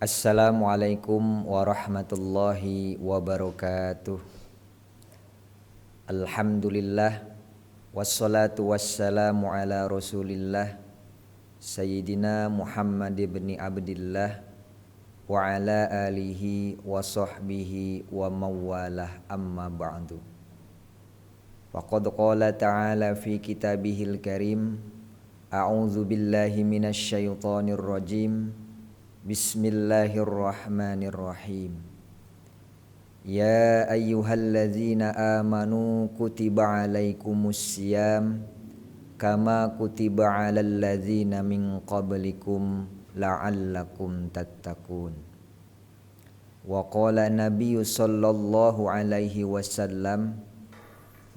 Assalamualaikum warahmatullahi wabarakatuh. Alhamdulillah wassalatu wassalamu ala Rasulillah Sayyidina Muhammad ibn Abdillah wa ala alihi wa sahbihi wa mawalah amma ba'du. Faqad qala ta'ala fi kitabihil karim, a'udzu billahi minasy syaithanir rajim. Bismillahirrahmanirrahim. Ya ayyuhalladzina amanu kutiba alaikumussyam kama kutiba alal ladzina min qablikum la'allakum tattaqun. Wa qala nabiyyu sallallahu alaihi wasallam,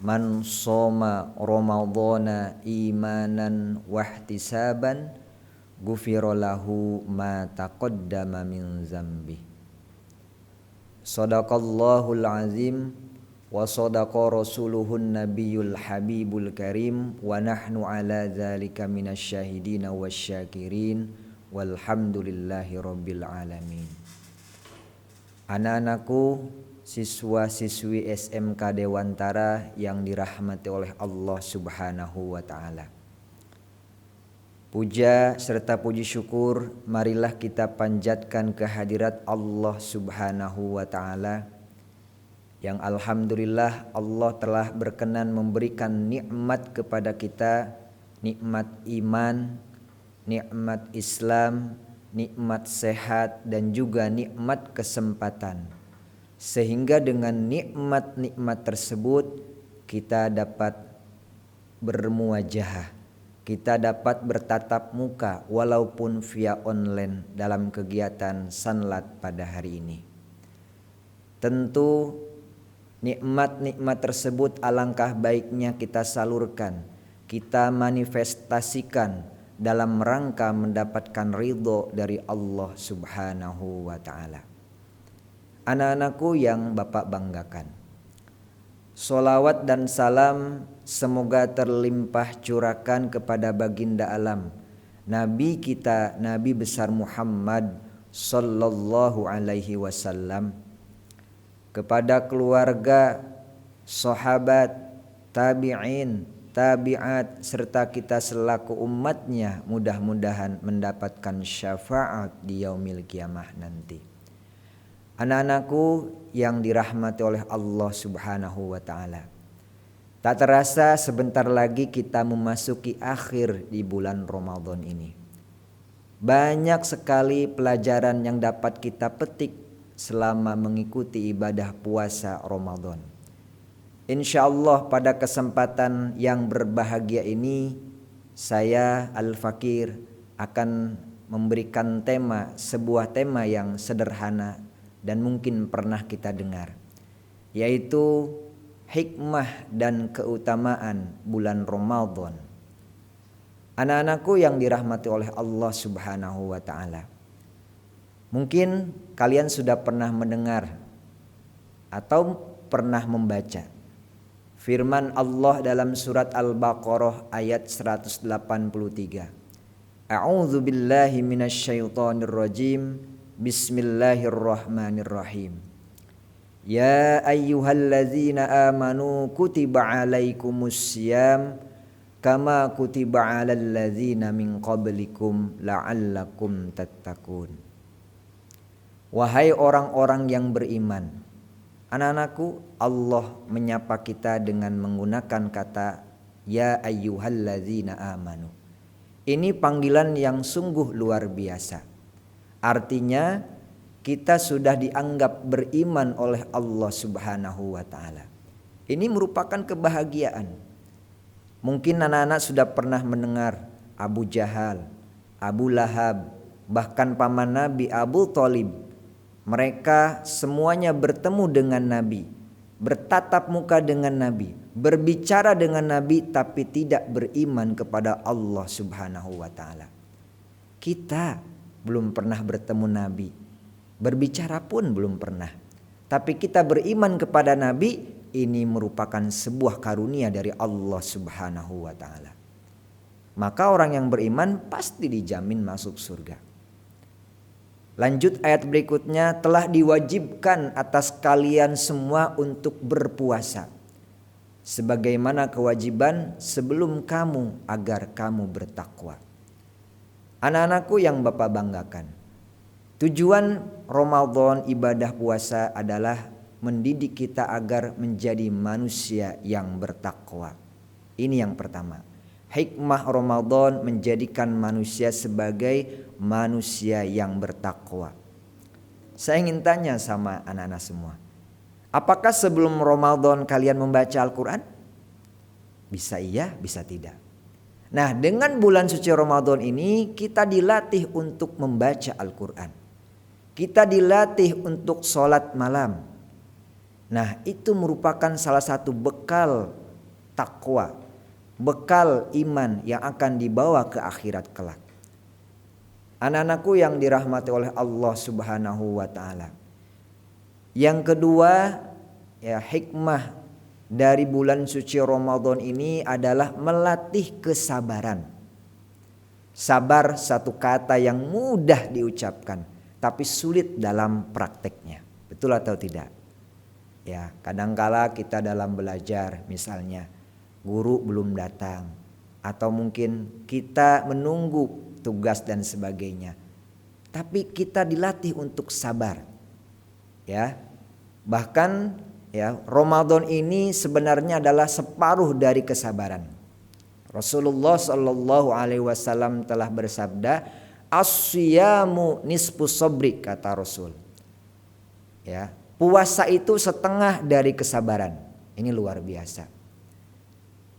man shoma ramadhana imanan wahtisaban ghufira lahu ma taqaddama min zambi. Shadaqallahul azim wa shadaqa rasuluhun nabiyul habibul karim wa nahnu ala dzalika minasyahidina wasyakirin walhamdulillahi rabbil alamin. Anak-anakku, siswa-siswi SMK Dewantara yang dirahmati oleh Allah Subhanahu wa taala. Puja serta puji syukur marilah kita panjatkan kehadirat Allah Subhanahu wa taala yang alhamdulillah Allah telah berkenan memberikan nikmat kepada kita, nikmat iman, nikmat Islam, nikmat sehat dan juga nikmat kesempatan. Sehingga dengan nikmat-nikmat tersebut kita dapat bermuajahah. Kita dapat bertatap muka walaupun via online dalam kegiatan sanlat pada hari ini. Tentu nikmat-nikmat tersebut alangkah baiknya kita salurkan, kita manifestasikan dalam rangka mendapatkan ridho dari Allah Subhanahu wa taala. Anak-anakku yang Bapak banggakan, sholawat dan salam semoga terlimpah curahkan kepada baginda alam, Nabi kita, Nabi besar Muhammad sallallahu alaihi wasallam, kepada keluarga, sahabat, tabi'in, tabi'at serta kita selaku umatnya, mudah-mudahan mendapatkan syafaat di yaumil kiamah nanti. Anak-anakku yang dirahmati oleh Allah Subhanahu wa taala, tak terasa sebentar lagi kita memasuki akhir di bulan Ramadan ini. Banyak sekali pelajaran yang dapat kita petik selama mengikuti ibadah puasa Ramadan. Insyaallah pada kesempatan yang berbahagia ini saya Al-Fakir akan memberikan sebuah tema yang sederhana dan mungkin pernah kita dengar, yaitu hikmah dan keutamaan bulan Ramadan. Anak-anakku yang dirahmati oleh Allah Subhanahu wa taala, mungkin kalian sudah pernah mendengar atau pernah membaca firman Allah dalam surat Al-Baqarah ayat 183. A'udzu billahi minasyaitonir rajim. Bismillahirrahmanirrahim. Ya ayyuhalladzina amanu kutiba alaikumussyam kama kutiba alal ladzina min qablikum la'allakum tattaqun. Wahai orang-orang yang beriman. Anak-anakku, Allah menyapa kita dengan menggunakan kata ya ayyuhalladzina amanu. Ini panggilan yang sungguh luar biasa. Artinya kita sudah dianggap beriman oleh Allah Subhanahu wa taala. Ini merupakan kebahagiaan. Mungkin anak-anak sudah pernah mendengar Abu Jahal, Abu Lahab, bahkan paman Nabi Abu Thalib. Mereka semuanya bertemu dengan Nabi, bertatap muka dengan Nabi, berbicara dengan Nabi, tapi tidak beriman kepada Allah Subhanahu wa taala. Kita belum pernah bertemu Nabi, berbicara pun belum pernah, tapi kita beriman kepada Nabi. Ini merupakan sebuah karunia dari Allah Subhanahu wa taala. Maka orang yang beriman pasti dijamin masuk surga. Lanjut ayat berikutnya, telah diwajibkan atas kalian semua untuk berpuasa sebagaimana kewajiban sebelum kamu agar kamu bertakwa. Anak-anakku yang Bapak banggakan, tujuan Ramadan ibadah puasa adalah mendidik kita agar menjadi manusia yang bertakwa. Ini yang pertama. Hikmah Ramadan menjadikan manusia sebagai manusia yang bertakwa. Saya ingin tanya sama anak-anak semua, apakah sebelum Ramadan kalian membaca Al-Quran? Bisa iya, bisa tidak. Nah, dengan bulan suci Ramadan ini kita dilatih untuk membaca Al-Quran. Kita dilatih untuk sholat malam. Nah, itu merupakan salah satu bekal takwa, bekal iman yang akan dibawa ke akhirat kelak. Anak-anakku yang dirahmati oleh Allah Subhanahu wa taala. Yang kedua, ya, hikmah dari bulan suci Ramadan ini adalah melatih kesabaran. Sabar satu kata yang mudah diucapkan tapi sulit dalam prakteknya. Betul atau tidak? Ya, kadangkala kita dalam belajar misalnya guru belum datang atau mungkin kita menunggu tugas dan sebagainya. Tapi kita dilatih untuk sabar. Ya. Bahkan ya, Ramadan ini sebenarnya adalah separuh dari kesabaran. Rasulullah sallallahu alaihi wasallam telah bersabda, "As-siyamu nisfus sabri," kata Rasul. Ya, puasa itu setengah dari kesabaran. Ini luar biasa.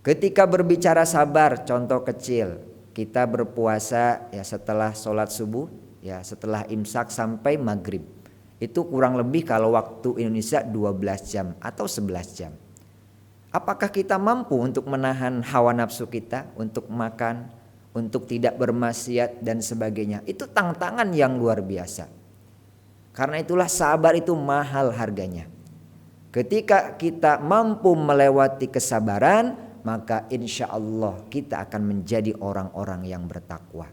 Ketika berbicara sabar, contoh kecil, kita berpuasa ya setelah sholat subuh, ya setelah imsak sampai maghrib. Itu kurang lebih kalau waktu Indonesia 12 jam atau 11 jam. Apakah kita mampu untuk menahan hawa nafsu kita untuk makan, untuk tidak bermaksiat dan sebagainya? Itu tantangan yang luar biasa. Karena itulah sabar itu mahal harganya. Ketika kita mampu melewati kesabaran, maka insya Allah kita akan menjadi orang-orang yang bertakwa.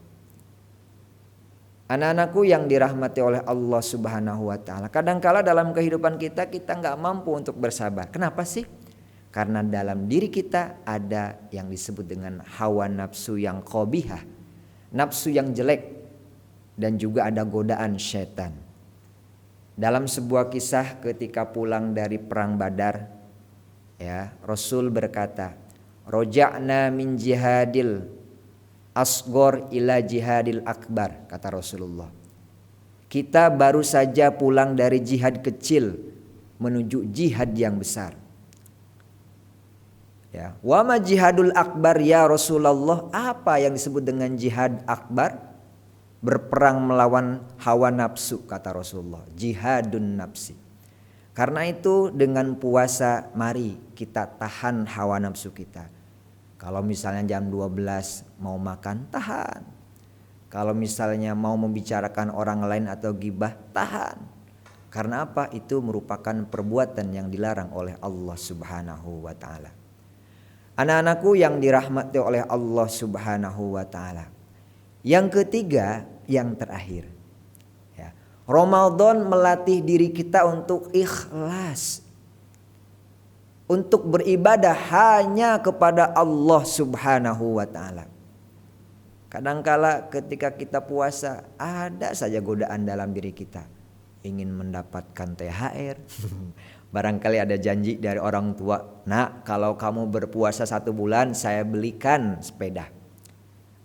Anak-anakku yang dirahmati oleh Allah Subhanahu wa taala, kadangkala dalam kehidupan kita nggak mampu untuk bersabar. Kenapa sih? Karena dalam diri kita ada yang disebut dengan hawa nafsu yang qabihah, nafsu yang jelek, dan juga ada godaan syaitan. Dalam sebuah kisah ketika pulang dari perang Badar, ya, Rasul berkata, "Roja'na min jihadil asgor ila jihadil akbar," kata Rasulullah. Kita baru saja pulang dari jihad kecil menuju jihad yang besar. Ya, wa ma jihadul akbar ya Rasulullah? Apa yang disebut dengan jihad akbar? Berperang melawan hawa nafsu, kata Rasulullah. Jihadun nafsi. Karena itu dengan puasa mari kita tahan hawa nafsu kita. Kalau misalnya jam 12 mau makan, tahan. Kalau misalnya mau membicarakan orang lain atau gibah, tahan. Karena apa? Itu merupakan perbuatan yang dilarang oleh Allah Subhanahu wa taala. Anak-anakku yang dirahmati oleh Allah Subhanahu wa taala. Yang ketiga, yang terakhir. Ya, Ramadan melatih diri kita untuk ikhlas. Untuk beribadah hanya kepada Allah Subhanahu wa taala. Kadangkala ketika kita puasa ada saja godaan dalam diri kita. Ingin mendapatkan THR. Barangkali ada janji dari orang tua, "Nak, kalau kamu berpuasa 1 bulan saya belikan sepeda."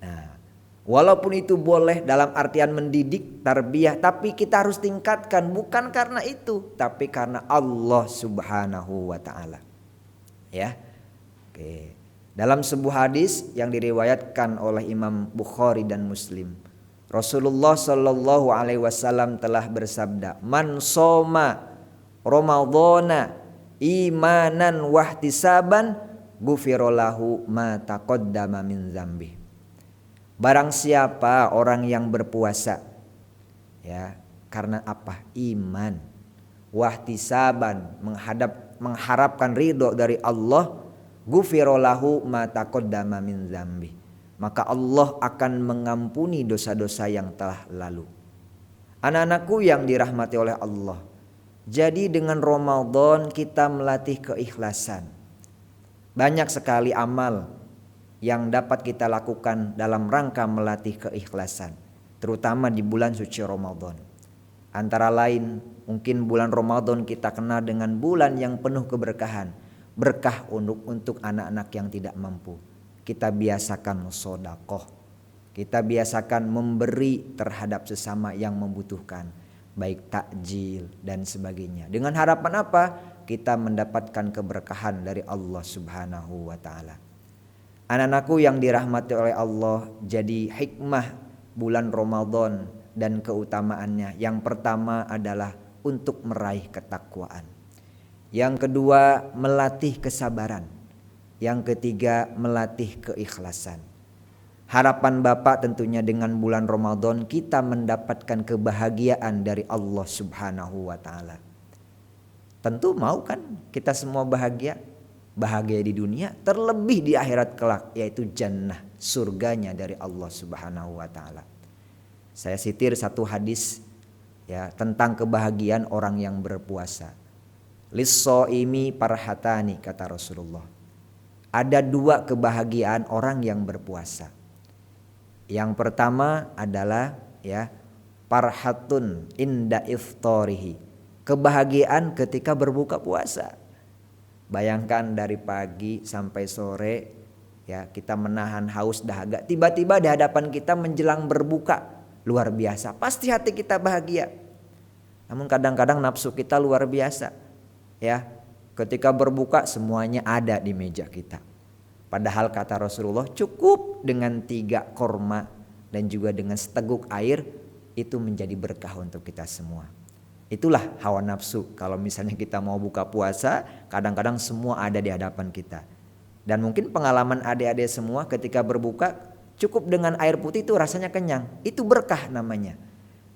Nah, walaupun itu boleh dalam artian mendidik, tarbiyah, tapi kita harus tingkatkan bukan karena itu, tapi karena Allah Subhanahu wa taala. Ya. Oke. Dalam sebuah hadis yang diriwayatkan oleh Imam Bukhari dan Muslim, Rasulullah sallallahu alaihi wasallam telah bersabda, "Man shoma Ramadhana imanan wahtisaban ghufira lahu ma taqaddama min dzambi." Barang siapa orang yang berpuasa, ya, karena apa? Iman, wahtisaban, mengharapkan ridho dari Allah, ghufira lahu ma taqaddama min dzambi. Maka Allah akan mengampuni dosa-dosa yang telah lalu. Anak-anakku yang dirahmati oleh Allah, jadi dengan Ramadan kita melatih keikhlasan. Banyak sekali amal yang dapat kita lakukan dalam rangka melatih keikhlasan, terutama di bulan suci Ramadan. Antara lain, mungkin bulan Ramadan kita kenal dengan bulan yang penuh keberkahan, berkah untuk anak-anak yang tidak mampu. Kita biasakan sedekah, kita biasakan memberi terhadap sesama yang membutuhkan, baik takjil dan sebagainya. Dengan harapan apa? Kita mendapatkan keberkahan dari Allah Subhanahu wa taala. Anak-anakku yang dirahmati oleh Allah, jadi hikmah bulan Ramadan dan keutamaannya. Yang pertama adalah untuk meraih ketakwaan. Yang kedua, melatih kesabaran. Yang ketiga, melatih keikhlasan. Harapan Bapak tentunya dengan bulan Ramadan kita mendapatkan kebahagiaan dari Allah Subhanahu wa taala. Tentu mau kan kita semua bahagia? Bahagia di dunia, terlebih di akhirat kelak, yaitu jannah, surganya dari Allah Subhanahu wa taala. Saya sitir satu hadis ya tentang kebahagiaan orang yang berpuasa. Lis-shaimi farhatani, kata Rasulullah. Ada dua kebahagiaan orang yang berpuasa. Yang pertama adalah ya farhatun inda iftarihi, kebahagiaan ketika berbuka puasa. Bayangkan dari pagi sampai sore ya kita menahan haus dahaga, tiba-tiba di hadapan kita menjelang berbuka, luar biasa. Pasti hati kita bahagia. Namun kadang-kadang nafsu kita luar biasa. Ya, ketika berbuka semuanya ada di meja kita. Padahal kata Rasulullah cukup dengan 3 korma dan juga dengan seteguk air itu menjadi berkah untuk kita semua. Itulah hawa nafsu. Kalau misalnya kita mau buka puasa, kadang-kadang semua ada di hadapan kita. Dan mungkin pengalaman adik-adik semua ketika berbuka cukup dengan air putih itu rasanya kenyang. Itu berkah namanya.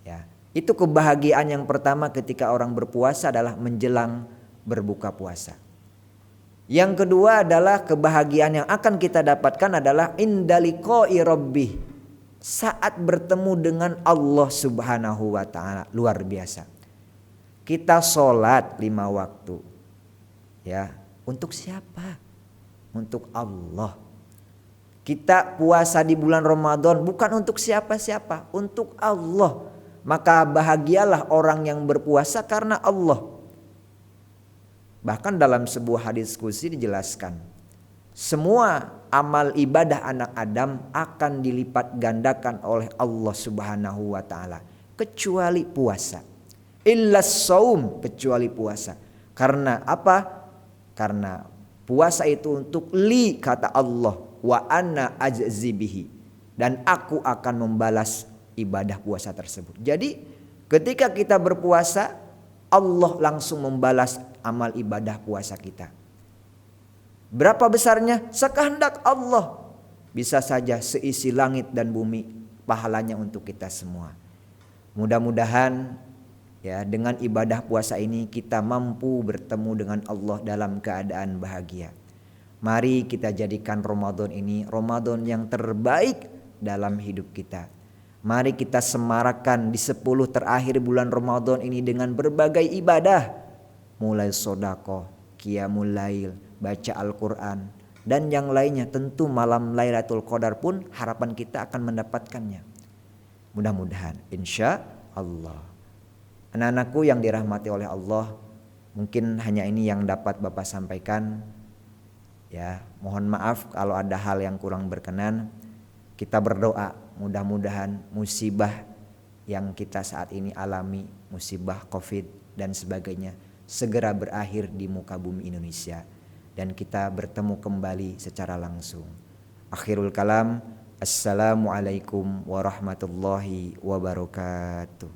Ya, itu kebahagiaan yang pertama ketika orang berpuasa adalah menjelang berbuka puasa. Yang kedua adalah kebahagiaan yang akan kita dapatkan adalah indaliqa'i rabbih, saat bertemu dengan Allah Subhanahu wa taala. Luar biasa. Kita sholat 5 waktu ya, untuk siapa? Untuk Allah. Kita puasa di bulan Ramadan bukan untuk siapa-siapa, untuk Allah. Maka bahagialah orang yang berpuasa karena Allah. Bahkan dalam sebuah hadis qudsi dijelaskan, semua amal ibadah anak Adam akan dilipat gandakan oleh Allah Subhanahu wa taala kecuali puasa. Illas saum, kecuali puasa. Karena apa? Karena puasa itu untuk li, kata Allah, wa ana ajzibihi, dan aku akan membalas ibadah puasa tersebut. Jadi ketika kita berpuasa, Allah langsung membalas amal ibadah puasa kita. Berapa besarnya? Sekehendak Allah. Bisa saja seisi langit dan bumi pahalanya untuk kita semua. Mudah-mudahan ya dengan ibadah puasa ini kita mampu bertemu dengan Allah dalam keadaan bahagia. Mari kita jadikan Ramadan ini Ramadan yang terbaik dalam hidup kita. Mari kita semarakkan di 10 terakhir bulan Ramadan ini dengan berbagai ibadah. Mulai sedekah, qiyamul lail, baca Al-Quran, dan yang lainnya. Tentu malam Lailatul Qadar pun harapan kita akan mendapatkannya. Mudah-mudahan insya Allah. Anak-anakku yang dirahmati oleh Allah, mungkin hanya ini yang dapat Bapak sampaikan. Ya, mohon maaf kalau ada hal yang kurang berkenan. Kita berdoa mudah-mudahan musibah yang kita saat ini alami, musibah Covid dan sebagainya, segera berakhir di muka bumi Indonesia dan kita bertemu kembali secara langsung. Akhirul kalam, assalamualaikum warahmatullahi wabarakatuh.